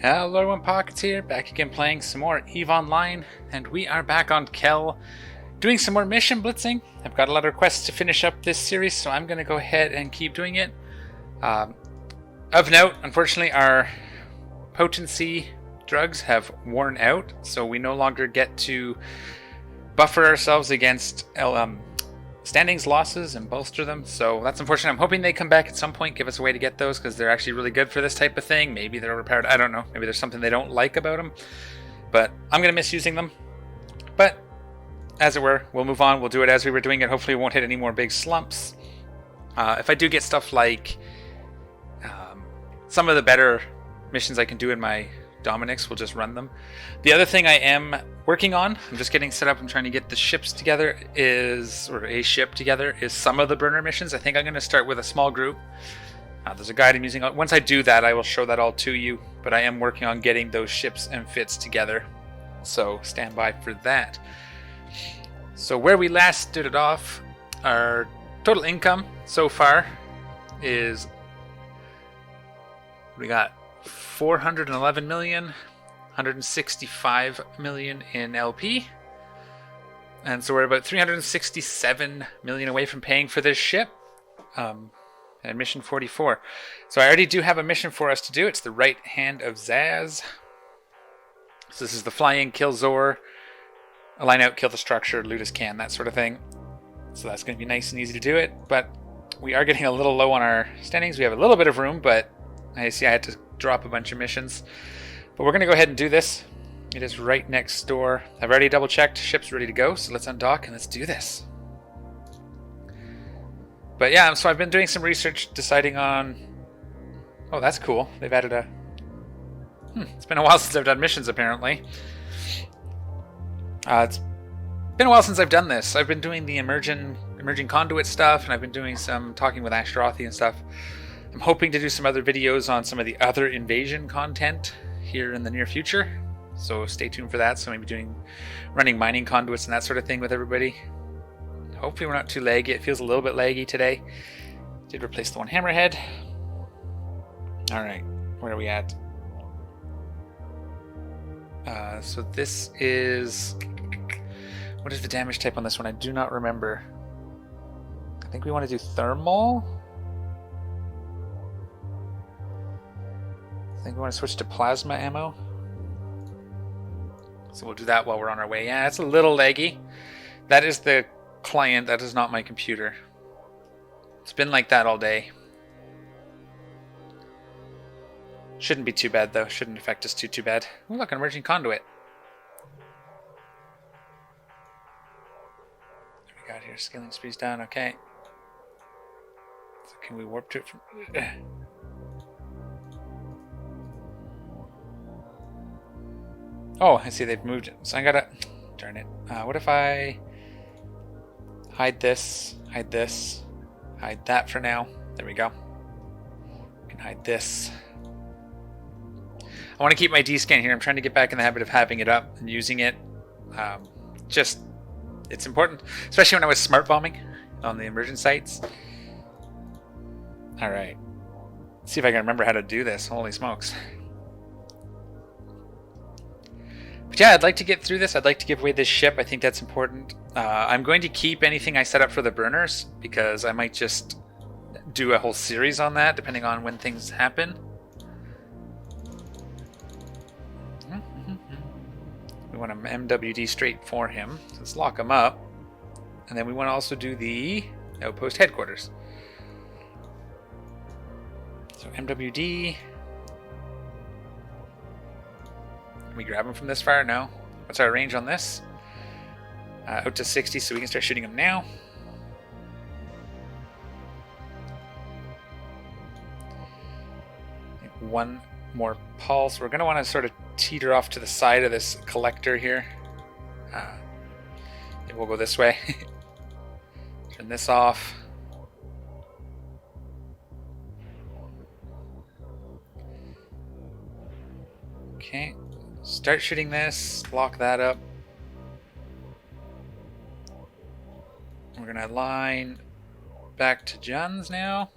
Hello everyone, Pockets here, back again playing some more EVE Online, and we are back on Kel, doing some more mission blitzing. I've got a lot of requests to finish up this series, so I'm going to go ahead and keep doing it. Of note, unfortunately, our potency drugs have worn out, so we no longer get to buffer ourselves against standings losses and bolster them, so that's unfortunate. I'm hoping they come back at some point, give us a way to get those, because they're actually really good for this type of thing. Maybe they're overpowered, I don't know. Maybe there's something they don't like about them, but I'm going to miss using them. But, as it were, we'll move on, we'll do it as we were doing it. Hopefully we won't hit any more big slumps. If I do get stuff like some of the better missions I can do in my Dominics, we'll just run them. The other thing I am working on, I'm just getting set up, I'm trying to get the ships together, or a ship together, is some of the burner missions. I think I'm going to start with a small group. There's a guide I'm using. Once I do that, I will show that all to you, but I am working on getting those ships and fits together, so stand by for that. So where we last did it off, our total income so far is, we got 411 million, 165 million in LP, and so we're about 367 million away from paying for this ship, and mission 44. So I already do have a mission for us to do. It's the right hand of Zaz. So this is the fly in, kill Zor, align out, kill the structure, loot as can, that sort of thing. So that's going to be nice and easy to do it, but we are getting a little low on our standings. We have a little bit of room, but I see I had to drop a bunch of missions. But we're going to go ahead and do this. It is right next door. I've already double checked. Ship's ready to go, so let's undock and let's do this. But yeah, so I've been doing some research deciding on... Oh, that's cool. They've added a... It's been a while since I've done missions, apparently. It's been a while since I've done this. I've been doing the emerging Conduit stuff, and I've been doing some talking with Ashtarothi and stuff. I'm hoping to do some other videos on some of the other invasion content here in the near future, so stay tuned for that. So maybe running mining conduits and that sort of thing with everybody. Hopefully we're not too laggy. It feels a little bit laggy today. Did replace the one hammerhead. Alright, where are we at? So this is... What is the damage type on this one? I do not remember. I think we want to do thermal? I think we want to switch to plasma ammo. So we'll do that while we're on our way. Yeah, it's a little laggy. That is the client, that is not my computer. It's been like that all day. Shouldn't be too bad though. Shouldn't affect us too bad. Oh look, an emerging conduit. What do we got here? Scaling speed's down, okay. So can we warp to it from... Oh, I see they've moved it. So I gotta... Darn it. What if I... hide this, hide that for now. There we go. We can hide this. I want to keep my D-scan here. I'm trying to get back in the habit of having it up and using it. It's important. Especially when I was smart bombing on the immersion sites. Alright. Let's see if I can remember how to do this. Holy smokes. But yeah, I'd like to get through this. I'd like to give away this ship. I think that's important. I'm going to keep anything I set up for the burners, because I might just do a whole series on that, depending on when things happen. We want to MWD straight for him. So let's lock him up. And then we want to also do the outpost headquarters. So MWD... Can we grab him from this far? No. What's our range on this? Out to 60, so we can start shooting him now. One more pulse. We're going to want to sort of teeter off to the side of this collector here. Maybe we'll go this way. Turn this off. Okay. Start shooting this, lock that up. We're going to line back to Juns now.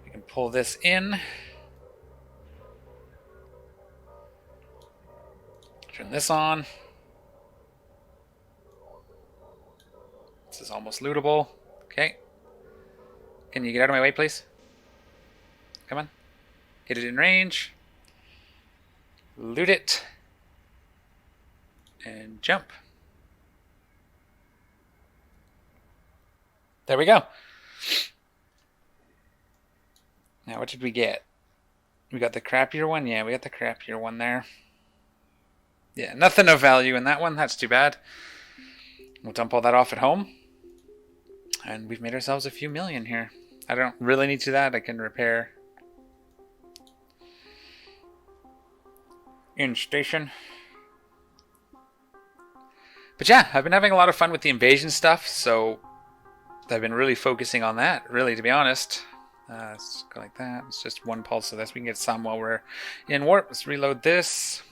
We can pull this in. Turn this on. This is almost lootable. Okay. Can you get out of my way, please? Come on. Hit it in range. Loot it. And jump. There we go. Now, what did we get? We got the crappier one? Yeah, we got the crappier one there. Yeah, nothing of value in that one. That's too bad. We'll dump all that off at home. And we've made ourselves a few million here. I don't really need to that. I can repair in station. But yeah, I've been having a lot of fun with the invasion stuff, so I've been really focusing on that, really, to be honest. Let's go like that. It's just one pulse of this. We can get some while we're in warp. Let's reload this.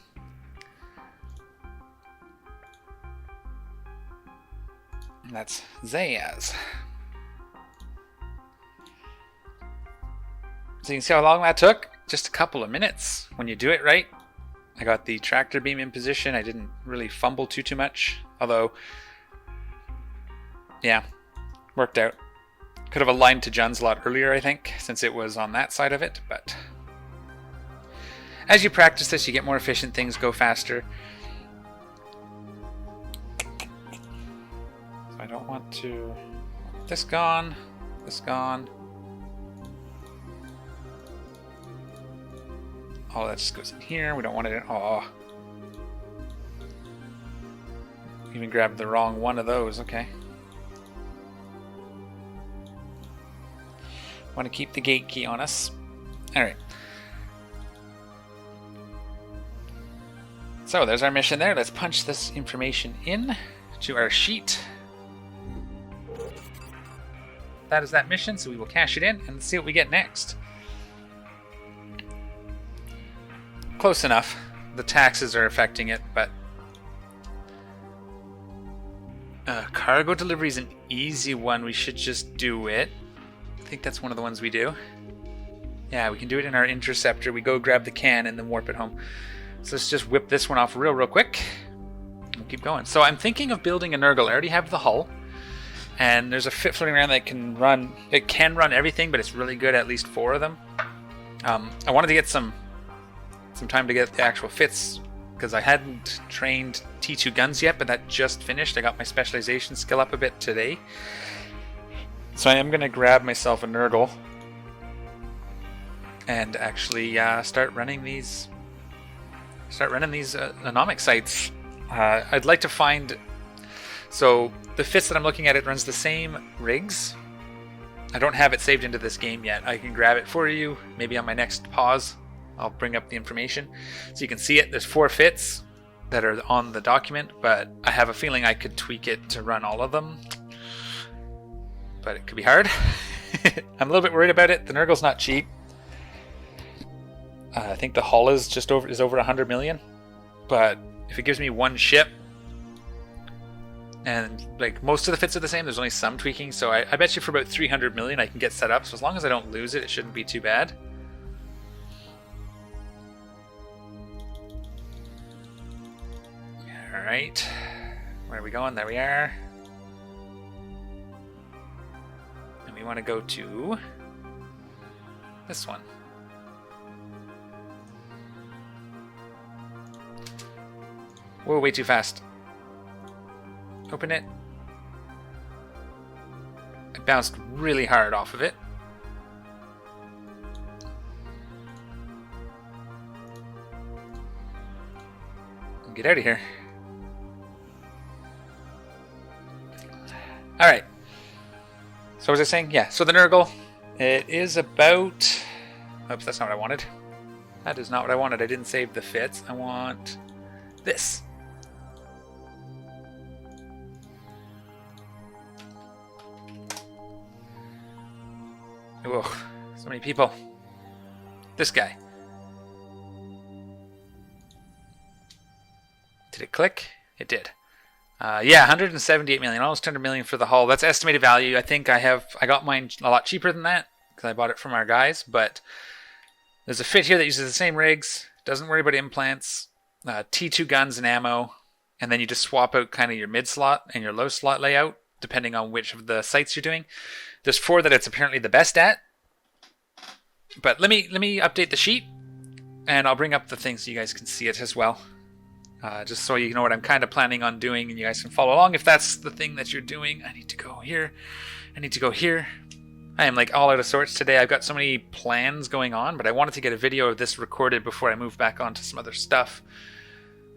And that's Zayaz. So you can see how long that took. Just a couple of minutes when you do it right. I got the tractor beam in position. I didn't really fumble too much. Although, yeah, worked out. Could have aligned to Jun's a lot earlier, I think, since it was on that side of it. But as you practice this, you get more efficient. Things go faster. So I don't want to... This gone. This gone. Oh, that just goes in here. We don't want it in... Oh. Even grabbed the wrong one of those. Okay. Want to keep the gate key on us. Alright. So, there's our mission there. Let's punch this information in to our sheet. That is that mission, so we will cash it in and see what we get next. Close enough. The taxes are affecting it, but... cargo delivery is an easy one. We should just do it. I think that's one of the ones we do. Yeah, we can do it in our interceptor. We go grab the can and then warp it home. So let's just whip this one off real quick. We'll keep going. So I'm thinking of building a Nergal. I already have the hull. And there's a fit floating around that can run... It can run everything, but it's really good at least 4 of them. I wanted to get some time to get the actual fits, because I hadn't trained T2 guns yet, but that just finished. I got my specialization skill up a bit today. So I am going to grab myself a Nergal and actually start running these anomic sites. I'd like to find... So the fits that I'm looking at, it runs the same rigs. I don't have it saved into this game yet. I can grab it for you, maybe on my next pause. I'll bring up the information so you can see it. There's 4 fits that are on the document, but I have a feeling I could tweak it to run all of them. But it could be hard. I'm a little bit worried about it. The Nergal's not cheap. I think the hull is just over 100 million. But if it gives me one ship, and like most of the fits are the same, there's only some tweaking, so I bet you for about 300 million I can get set up. So as long as I don't lose it, it shouldn't be too bad. Alright, where are we going? There we are. And we want to go to this one. Whoa, way too fast. Open it. I bounced really hard off of it. Get out of here. Alright. So what was I saying? Yeah, so the Nergal, it is about... Oops, that's not what I wanted. That is not what I wanted. I didn't save the fits. I want this. Whoa, so many people. This guy. Did it click? It did. Yeah, 178 million, almost 200 million for the hull. That's estimated value. I think I got mine a lot cheaper than that because I bought it from our guys. But there's a fit here that uses the same rigs. Doesn't worry about implants. T2 guns and ammo, and then you just swap out kind of your mid slot and your low slot layout depending on which of the sites you're doing. There's 4 that it's apparently the best at, but let me update the sheet, and I'll bring up the things so you guys can see it as well, just so you know what I'm kind of planning on doing, and you guys can follow along if that's the thing that you're doing. I need to go here. I need to go here. I am like all out of sorts today. I've got so many plans going on, but I wanted to get a video of this recorded before I move back on to some other stuff.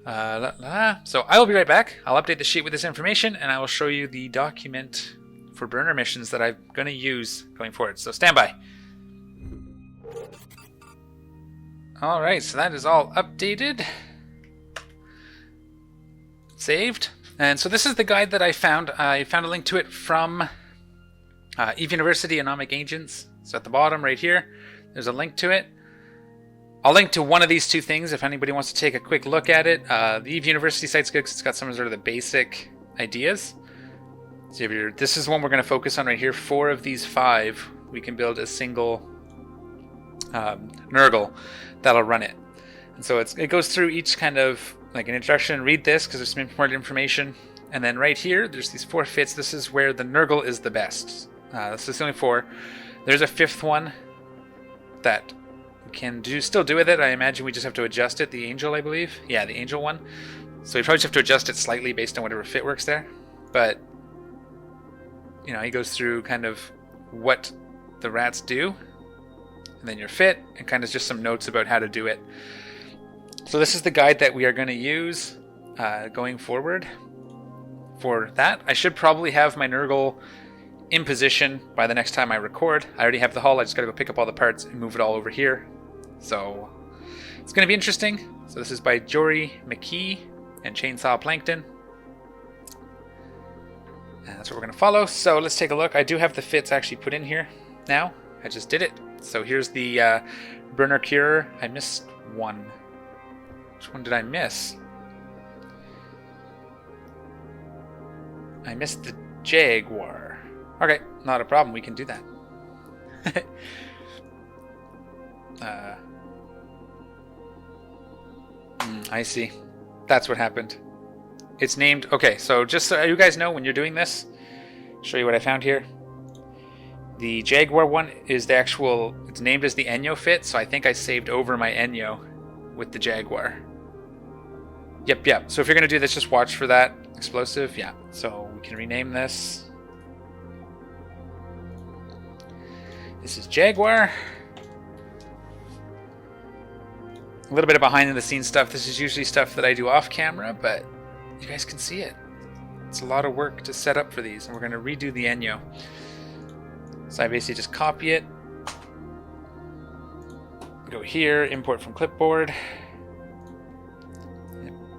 So I will be right back. I'll update the sheet with this information, and I will show you the document for burner missions that I'm going to use going forward. So stand by. Alright, so that is all updated. Saved. And so this is the guide that I found. I found a link to it from Eve University Anomic Agents. So at the bottom right here, there's a link to it. I'll link to one of these 2 things if anybody wants to take a quick look at it. The Eve University site's good because it's got some sort of the basic ideas. So if this is one we're going to focus on right here. 4 of these 5, we can build a single Nergal that'll run it. And so it goes through each kind of like an introduction. Read this because there's some important information. And then right here, there's these 4 fits. This is where the Nergal is the best. This is only 4. There's a 5th one that we can still do with it. I imagine we just have to adjust it. The Angel, I believe. Yeah, the Angel one. So we probably just have to adjust it slightly based on whatever fit works there. But, you know, he goes through kind of what the rats do. And then your fit, and kind of just some notes about how to do it. So this is the guide that we are going to use going forward for that. I should probably have my Nergal in position by the next time I record. I already have the hull. I just got to go pick up all the parts and move it all over here. So it's going to be interesting. So this is by Jori, McKie, and Chainsaw Plankton. And that's what we're going to follow. So let's take a look. I do have the fits actually put in here now. I just did it. So here's the burner curer. I missed one. Which one did I miss? I missed the Jaguar. Okay, not a problem. We can do that. I see. That's what happened. It's named... Okay, so just so you guys know when you're doing this, show you what I found here. The Jaguar one is the actual... It's named as the Enyo fit, so I think I saved over my Enyo with the Jaguar. Yep. So if you're going to do this, just watch for that explosive. Yeah, so we can rename this. This is Jaguar. A little bit of behind the scenes stuff. This is usually stuff that I do off camera, but you guys can see it. It's a lot of work to set up for these, and we're going to redo the Enyo. So I basically just copy it. Go here, import from clipboard.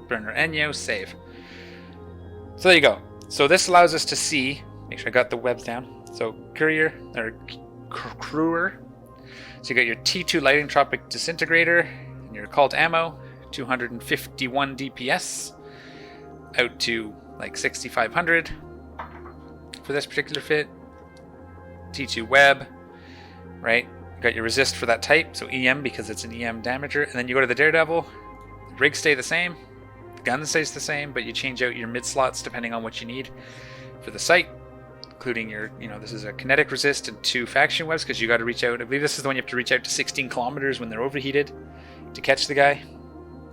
Burner Enyo, save. So there you go. So this allows us to see, make sure I got the webs down. So courier, or crewer. So you got your T2 Lighting Tropic Disintegrator and your Cult Ammo, 251 DPS, out to like 6,500 for this particular fit. T2 Web, right? You got your resist for that type, so EM because it's an EM damager. And then you go to the Daredevil. The rigs stay the same. The gun stays the same, but you change out your mid slots depending on what you need for the site. Including your, this is a kinetic resist and 2 faction webs because you got to reach out. I believe this is the one you have to reach out to 16 kilometers when they're overheated to catch the guy,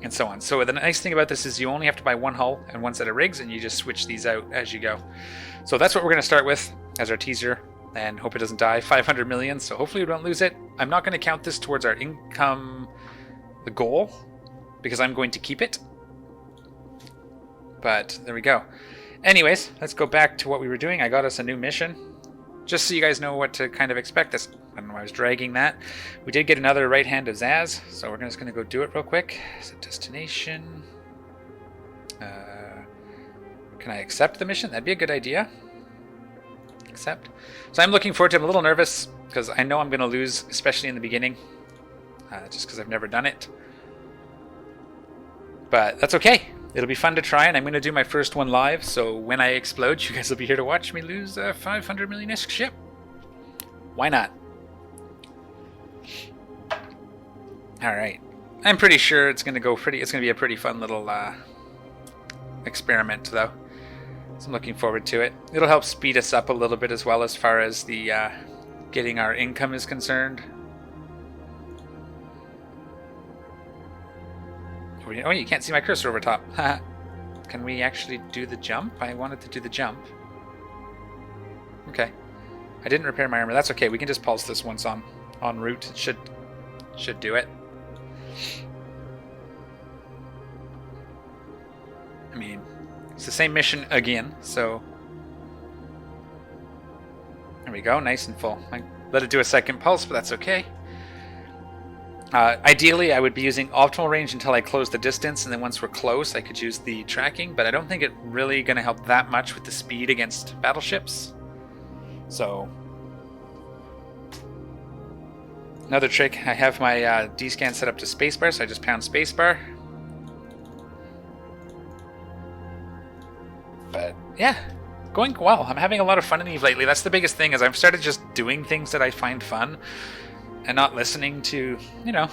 and so on. So the nice thing about this is you only have to buy 1 hull and 1 set of rigs, and you just switch these out as you go. So that's what we're going to start with as our teaser, and hope it doesn't die. 500 million, so hopefully we don't lose it. I'm not going to count this towards our income, the goal, because I'm going to keep it. But there we go. Anyways, let's go back to what we were doing. I got us a new mission, just so you guys know what to kind of expect. I don't know why I was dragging that. We did get another right hand of Zaz, so we're just going to go do it real quick. Set destination. Can I accept the mission? That'd be a good idea. Accept. So I'm looking forward to it. I'm a little nervous, because I know I'm going to lose, especially in the beginning, just because I've never done it. But that's okay. It'll be fun to try, and I'm going to do my first one live, so when I explode, you guys will be here to watch me lose a 500 million-ish ship. Why not? Alright. I'm pretty sure it's gonna be a pretty fun little experiment, though. So I'm looking forward to it. It'll help speed us up a little bit as well as far as the getting our income is concerned. Oh, you can't see my cursor over top. Can we actually do the jump? I wanted to do the jump. Okay. I didn't repair my armor. That's okay. We can just pulse this once en route. It should do it. I mean, it's the same mission again, so... There we go. Nice and full. I let it do a second pulse, but that's okay. Ideally, I would be using optimal range until I close the distance, and then once we're close, I could use the tracking, but I don't think it's really going to help that much with the speed against battleships. So, another trick, I have my D-scan set up to spacebar, so I just pound spacebar. But, yeah, going well. I'm having a lot of fun in EVE lately. That's the biggest thing, is I've started just doing things that I find fun, and not listening to, you know,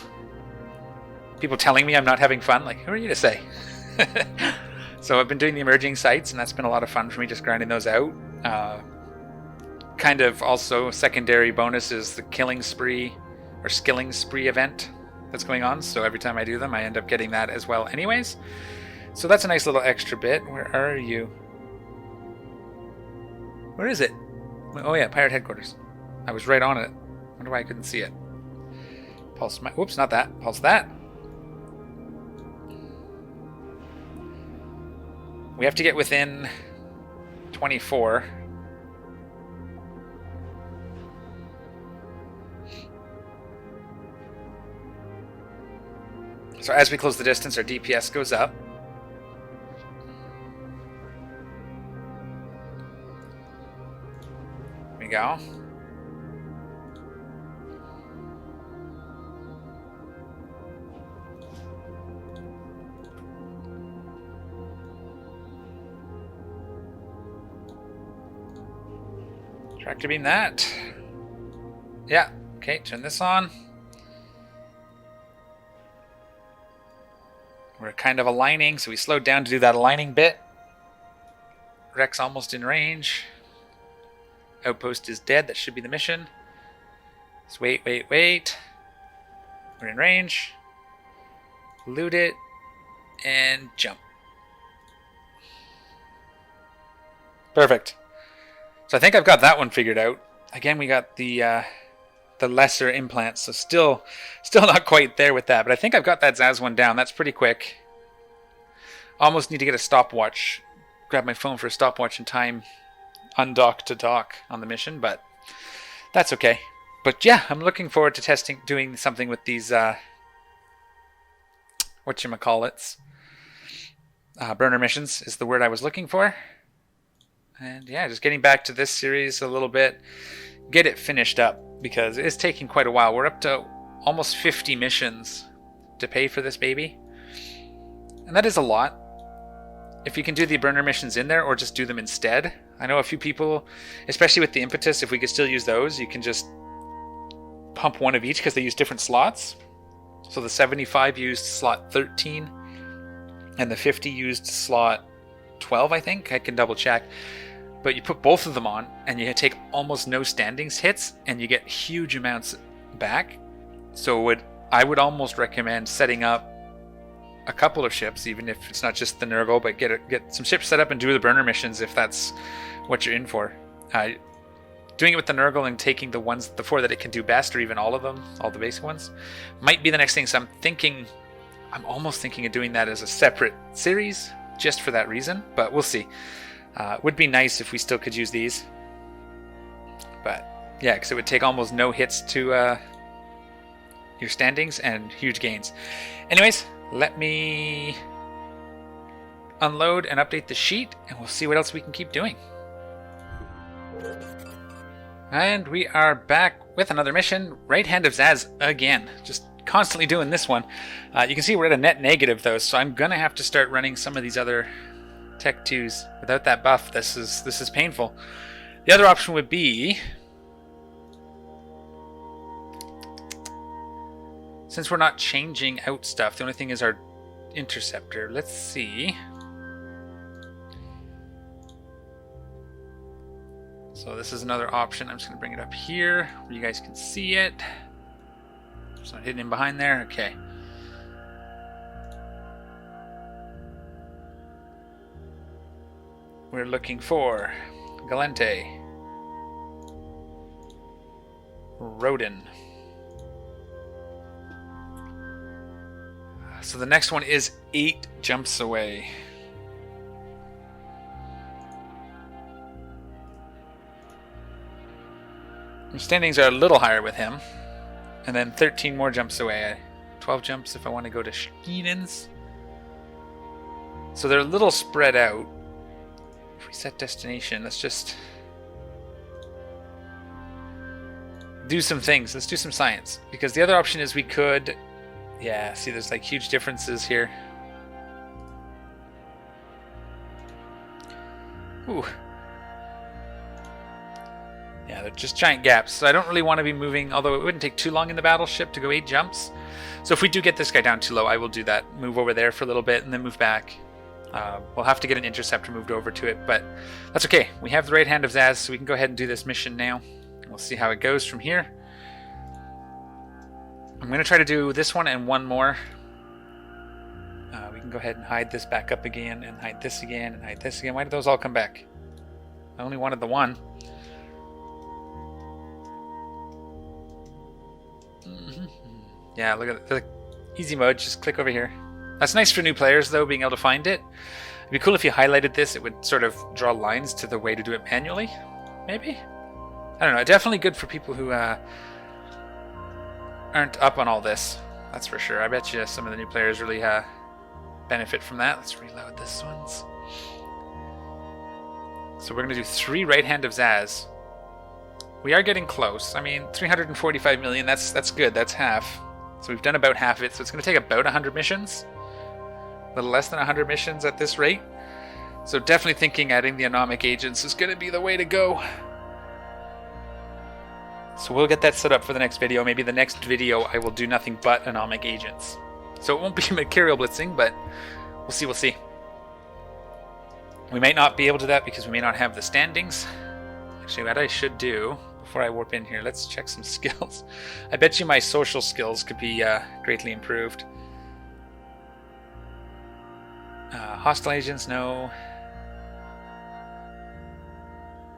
people telling me I'm not having fun. Like, who are you to say? So I've been doing the emerging sites, and that's been a lot of fun for me, just grinding those out. Kind of also secondary bonus is the killing spree or skilling spree event that's going on. So every time I do them, I end up getting that as well anyways. So that's a nice little extra bit. Where are you? Where is it? Oh yeah, Pirate Headquarters. I was right on it. I wonder why I couldn't see it. Pulse my... Whoops, not that. Pulse that. We have to get within 24. So as we close the distance, our DPS goes up. There we go. Tractor beam that. Yeah. Okay, turn this on. We're kind of aligning, so we slowed down to do that aligning bit. Rex almost in range. Outpost is dead. That should be the mission. Let's wait. We're in range. Loot it. And jump. Perfect. So I think I've got that one figured out. Again, we got the lesser implants, so still not quite there with that. But I think I've got that Zaz one down. That's pretty quick. Almost need to get a stopwatch. Grab my phone for a stopwatch in time. Undock to dock on the mission, but that's okay. But yeah, I'm looking forward to doing something with these, whatchamacallits. Burner missions is the word I was looking for. And yeah, just getting back to this series a little bit. Get it finished up, because it's taking quite a while. We're up to almost 50 missions to pay for this baby. And that is a lot. If you can do the burner missions in there, or just do them instead. I know a few people, especially with the impetus, if we could still use those, you can just pump one of each, because they use different slots. So the 75 used slot 13, and the 50 used slot 12, I think. I can double check. But you put both of them on, and you take almost no standings hits, and you get huge amounts back. So I would almost recommend setting up a couple of ships, even if it's not just the Nergal, but get some ships set up and do the burner missions if that's what you're in for. Doing it with the Nergal and taking the 4 that it can do best, or even all of them, all the basic ones, might be the next thing. So I'm almost thinking of doing that as a separate series, just for that reason, but we'll see. Would be nice if we still could use these. But yeah, because it would take almost no hits to your standings and huge gains. Anyways, let me unload and update the sheet, and we'll see what else we can keep doing. And we are back with another mission. Right Hand of Zaz again. Just constantly doing this one. You can see we're at a net negative though, so I'm gonna have to start running some of these other Tech 2s. Without that buff, this is painful. The other option would be since we're not changing out stuff, the only thing is our interceptor. Let's see. So this is another option. I'm just going to bring it up here where you guys can see it. It's not hidden in behind there. Okay. We're looking for Galente, Rodin. So the next one is 8 jumps away. The standings are a little higher with him. And then 13 more jumps away. 12 jumps if I want to go to Scheenens. So they're a little spread out. If we set destination, let's just do some things. Let's do some science. Because the other option is we could... Yeah, see there's like huge differences here. Ooh. Yeah, they're just giant gaps. So I don't really want to be moving, although it wouldn't take too long in the battleship to go 8 jumps. So if we do get this guy down too low, I will do that. Move over there for a little bit and then move back. We'll have to get an interceptor moved over to it, but that's okay. We have the right hand of Zaz, so we can go ahead and do this mission now. We'll see how it goes from here. I'm going to try to do this one and one more. We can go ahead and hide this back up again, and hide this again, and hide this again. Why did those all come back? I only wanted the one. Yeah, look at the easy mode. Just click over here. That's nice for new players, though, being able to find it. It'd be cool if you highlighted this. It would sort of draw lines to the way to do it manually. Maybe? I don't know. Definitely good for people who aren't up on all this. That's for sure. I bet you some of the new players really benefit from that. Let's reload this one. So we're going to do 3 right hand of Zaz. We are getting close. I mean, 345 million, that's good. That's half. So we've done about half of it. So it's going to take about 100 missions. A little less than 100 missions at this rate. So definitely thinking adding the Anomic Agents is going to be the way to go. So we'll get that set up for the next video. Maybe the next video I will do nothing but Anomic Agents. So it won't be Machariel Blitzing, but we'll see, we'll see. We might not be able to do that because we may not have the standings. Actually, what I should do, before I warp in here, let's check some skills. I bet you my social skills could be greatly improved. Hostile agents, no.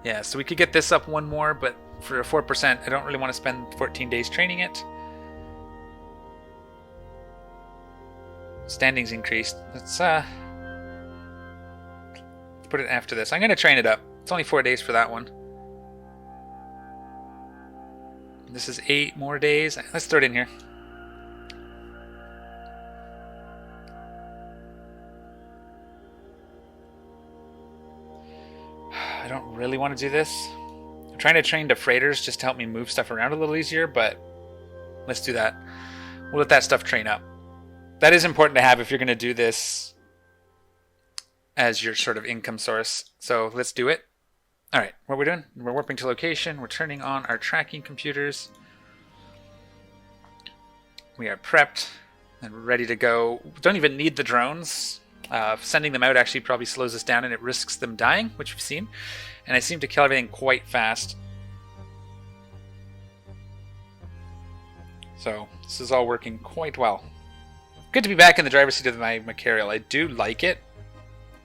Yeah, so we could get this up one more, but for a 4%, I don't really want to spend 14 days training it. Standings increased. Let's put it after this. I'm going to train it up. It's only 4 days for that one. This is 8 more days. Let's throw it in here. I don't really want to do this. I'm trying to train the freighters just to help me move stuff around a little easier, but let's do that. We'll let that stuff train up. That is important to have if you're going to do this as your sort of income source. So let's do it. All right, what we're doing, we're warping to location. We're turning on our tracking computers. We are prepped and ready to go. Don't even need the drones. Sending them out actually probably slows us down and it risks them dying, which we've seen. And I seem to kill everything quite fast. So this is all working quite well. Good to be back in the driver's seat of my Machariel. I do like it,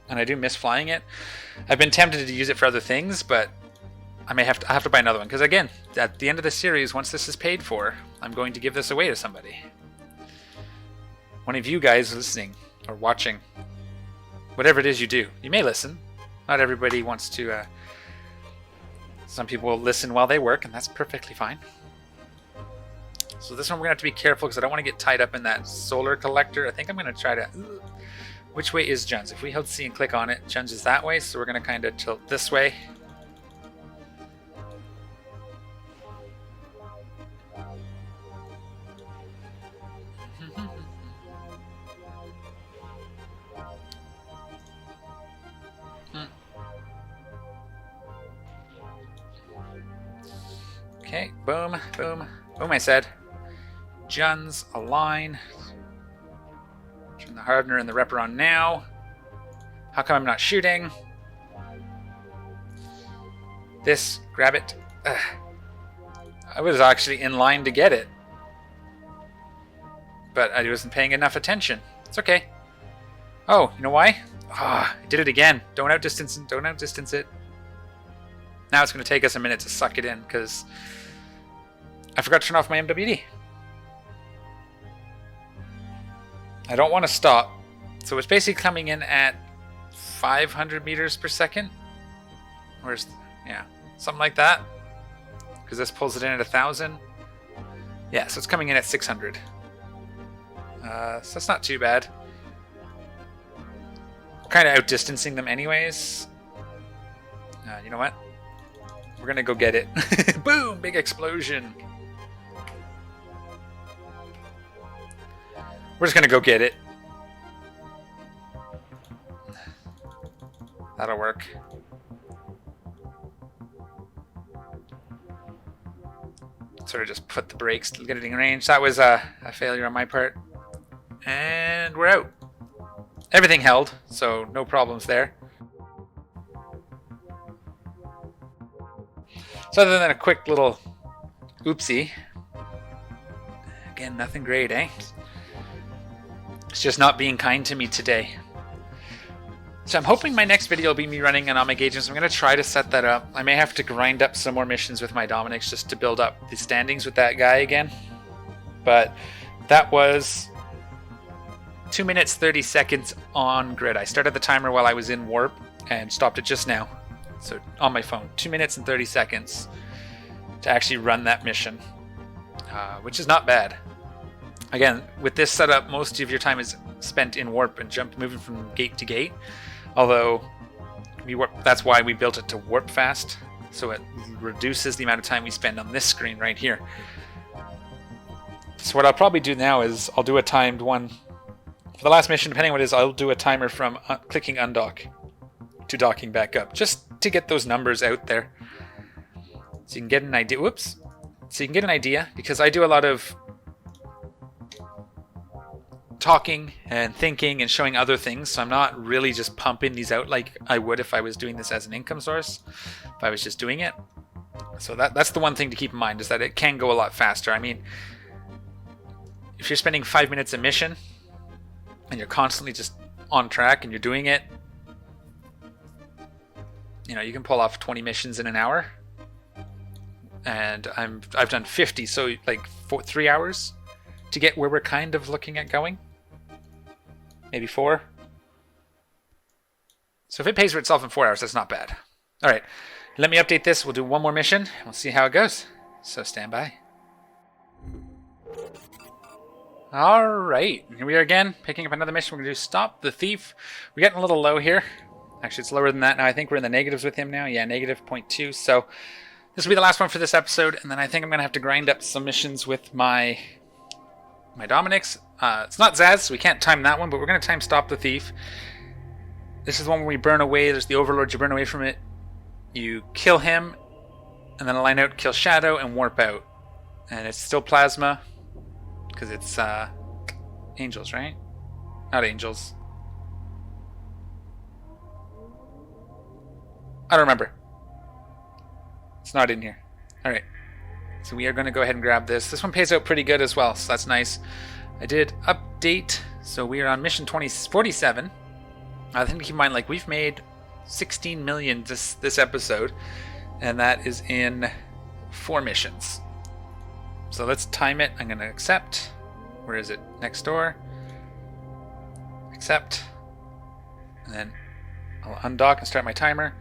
and I do miss flying it. I've been tempted to use it for other things, but I have to buy another one. Because again, at the end of the series, once this is paid for, I'm going to give this away to somebody. One of you guys listening or watching, whatever it is you do, you may listen. Not everybody wants to. Some people will listen while they work, and that's perfectly fine. So this one we're going to have to be careful because I don't want to get tied up in that solar collector. I think I'm going to try to... Which way is Jun's? If we hold C and click on it, Jun's is that way, so we're going to kind of tilt this way. Okay, boom, boom, boom, I said. Juns, align. Turn the Hardener and the Repper on now. How come I'm not shooting? This, grab it. Ugh. I was actually in line to get it. But I wasn't paying enough attention. It's okay. Oh, you know why? Ah, I did it again. Don't outdistance it. Don't outdistance it. Now it's going to take us a minute to suck it in because I forgot to turn off my MWD. I don't want to stop. So it's basically coming in at 500 meters per second. Where's, yeah, something like that. Because this pulls it in at 1,000. Yeah, so it's coming in at 600. So that's not too bad. Kind of outdistancing them anyways. You know what? We're gonna go get it. Boom! Big explosion. We're just gonna go get it. That'll work. Sort of just put the brakes to get it in range. That was a failure on my part. And we're out. Everything held, so no problems there. So other than a quick little oopsie, again, nothing great, eh? It's just not being kind to me today. So I'm hoping my next video will be me running Anomic Agents. I'm going to try to set that up. I may have to grind up some more missions with my Dominics just to build up the standings with that guy again. But that was 2 minutes 30 seconds on grid. I started the timer while I was in warp and stopped it just now. So on my phone, 2 minutes and 30 seconds to actually run that mission, which is not bad. Again, with this setup, most of your time is spent in warp and moving from gate to gate. Although that's why we built it to warp fast, so it reduces the amount of time we spend on this screen right here. So what I'll probably do now is I'll do a timed one. For the last mission, depending on what it is, I'll do a timer from clicking undock to docking back up, just to get those numbers out there. So you can get an idea. Whoops. So you can get an idea, because I do a lot of talking and thinking and showing other things, so I'm not really just pumping these out like I would if I was doing this as an income source, if I was just doing it. So that's the one thing to keep in mind, is that it can go a lot faster. I mean, if you're spending 5 minutes a mission and you're constantly just on track and you're doing it, you know, you can pull off 20 missions in an hour. And I've done 50, so like 3 hours to get where we're kind of looking at going. Maybe 4. So if it pays for itself in 4 hours, that's not bad. All right, let me update this. We'll do one more mission, and we'll see how it goes. So stand by. All right, here we are again, picking up another mission. We're going to do Stop the Thief. We're getting a little low here. Actually, it's lower than that now. I think we're in the negatives with him now. Yeah, negative 0.2. So this will be the last one for this episode, and then I think I'm going to have to grind up some missions with my Dominics. It's not Zaz, so we can't time that one, but we're going to time Stop the Thief. This is the one where we burn away. There's the Overlord. You burn away from it. You kill him, and then line out, kill Shadow, and warp out. And it's still Plasma, because it's Angels, right? Not Angels. I don't remember. It's not in here. Alright. So we are going to go ahead and grab this. This one pays out pretty good as well, so that's nice. I did update, so we are on mission 47. I think keep in mind, like, we've made 16 million this episode, and that is in 4 missions. So let's time it. I'm going to accept. Where is it? Next door. Accept. And then I'll undock and start my timer.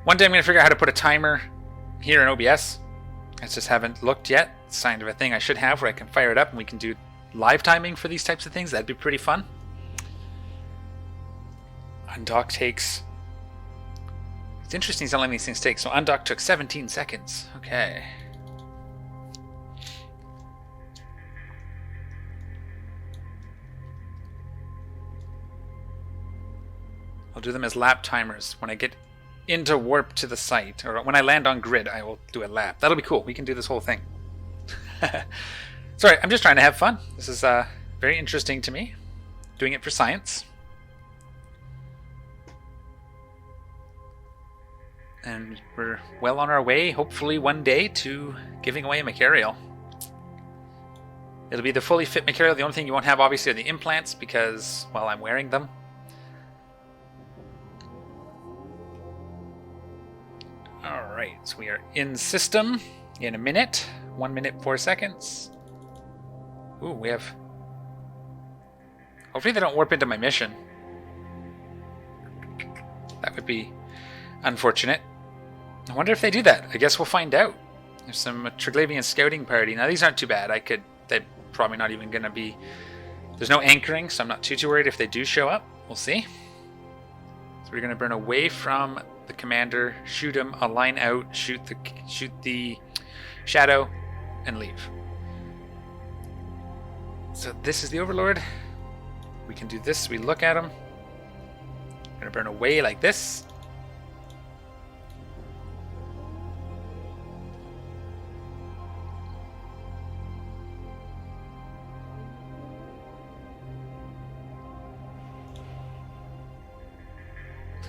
One day I'm going to figure out how to put a timer here in OBS. I just haven't looked yet. It's kind of a thing I should have where I can fire it up and we can do live timing for these types of things. That'd be pretty fun. Undock takes... It's interesting how long these things take. So undock took 17 seconds. Okay. I'll do them as lap timers. When I get into warp to the site, or when I land on grid, I will do a lap. That'll be cool. We can do this whole thing. Sorry, I'm just trying to have fun. This is very interesting to me. Doing it for science. And we're well on our way, hopefully one day, to giving away a Machariel. It'll be the fully fit Machariel. The only thing you won't have, obviously, are the implants, because, well, I'm wearing them. Alright, so we are in system in a minute. 1 minute, 4 seconds. Ooh, we have... Hopefully they don't warp into my mission. That would be unfortunate. I wonder if they do that. I guess we'll find out. There's some Triglavian scouting party. Now these aren't too bad. They're probably not even going to be... There's no anchoring, so I'm not too worried if they do show up. We'll see. So we're going to burn away from the commander, shoot him, align out, shoot the shadow, and leave. So this is the Overlord. We can do this. We look at him. We're going to burn away like this.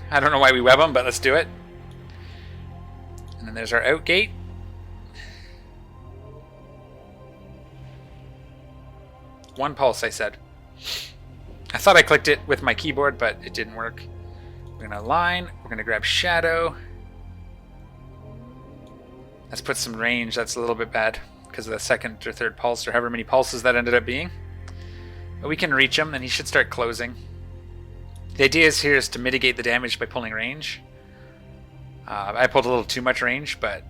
I don't know why we web them, but let's do it. And then there's our out gate. One pulse, I said. I thought I clicked it with my keyboard, but it didn't work. We're going to align. We're going to grab shadow. Let's put some range. That's a little bit bad because of the second or third pulse, or however many pulses that ended up being. But we can reach him, and he should start closing. The idea here is to mitigate the damage by pulling range. I pulled a little too much range, but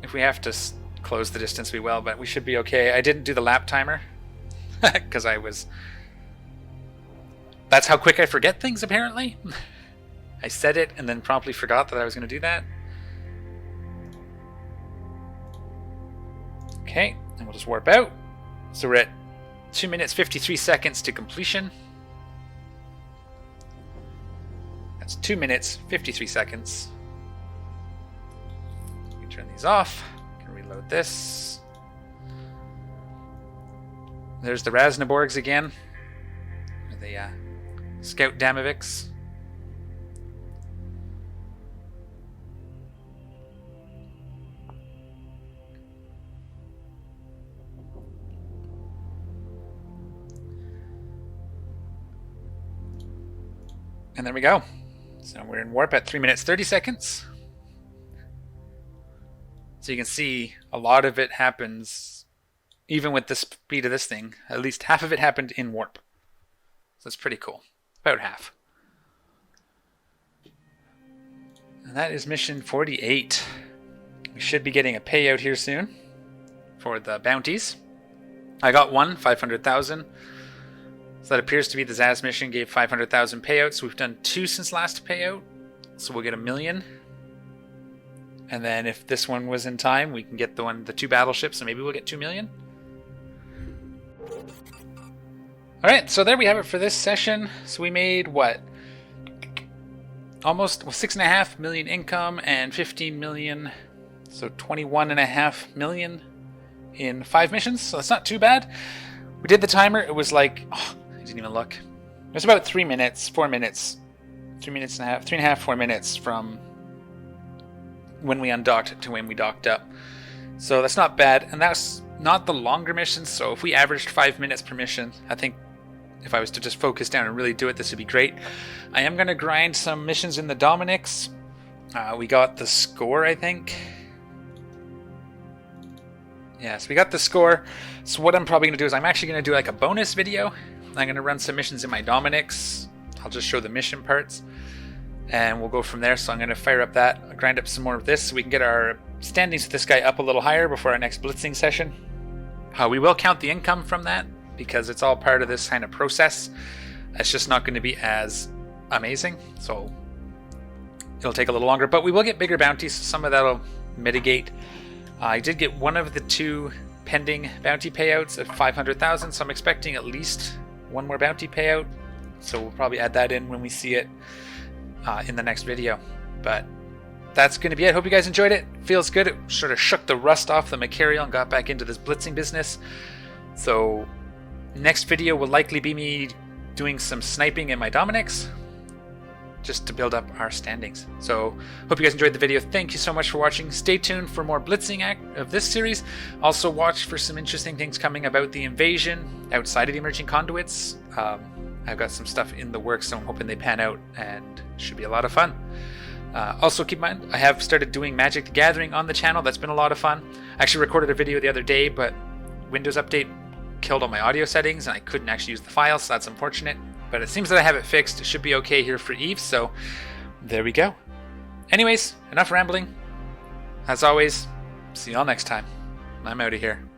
if we have to close the distance, we will, but we should be okay. I didn't do the lap timer because that's how quick I forget things, apparently. I said it and then promptly forgot that I was going to do that. Okay, and we'll just warp out. So we're at 2 minutes 53 seconds to completion. That's 2 minutes, 53 seconds. We can turn these off. We can reload this. There's the Rasnaborgs again. The Scout Damoviks. And there we go. So we're in warp at 3 minutes 30 seconds. So you can see a lot of it happens, even with the speed of this thing, at least half of it happened in warp. So that's pretty cool. About half. And that is mission 48. We should be getting a payout here soon for the bounties. I got one, 500,000. So that appears to be the Zaz mission gave 500,000 payouts. We've done 2 since last payout, so we'll get 1 million. And then if this one was in time, we can get the 2 battleships, so maybe we'll get 2 million. All right, so there we have it for this session. So we made what? Almost 6.5 million income and 15 million, so 21.5 million in 5 missions. So that's not too bad. We did the timer. It was like, I didn't even look. It was about 3 minutes, 4 minutes, 3 minutes and a half, 3.5, 4 minutes from when we undocked to when we docked up. So that's not bad. And that's not the longer missions. So if we averaged 5 minutes per mission, I think if I was to just focus down and really do it, this would be great. I am going to grind some missions in the Dominics. We got the score, I think. Yes, we got the score. So what I'm probably going to do is I'm actually going to do like a bonus video. I'm going to run some missions in my Dominics. I'll just show the mission parts. And we'll go from there. So I'm going to fire up that, I'll grind up some more of this so we can get our standings with this guy up a little higher before our next blitzing session. We will count the income from that because it's all part of this kind of process. It's just not going to be as amazing. So it'll take a little longer, but we will get bigger bounties. So some of that'll mitigate. I did get one of the 2 pending bounty payouts at 500,000, so I'm expecting at least 1 more bounty payout. So we'll probably add that in when we see it in the next video. But that's going to be it. Hope you guys enjoyed it. Feels good. It sort of shook the rust off the Machariel and got back into this blitzing business. So next video will likely be me doing some sniping in my Dominics, just to build up our standings. So hope you guys enjoyed the video. Thank you so much for watching. Stay tuned for more blitzing of this series. Also watch for some interesting things coming about the invasion outside of the emerging conduits. I've got some stuff in the works, so I'm hoping they pan out and should be a lot of fun. Also keep in mind, I have started doing Magic the Gathering on the channel. That's been a lot of fun. I actually recorded a video the other day, but Windows Update killed all my audio settings and I couldn't actually use the file, so that's unfortunate. But it seems that I have it fixed. It should be okay here for Eve, so there we go. Anyways, enough rambling. As always, see y'all next time. I'm out of here.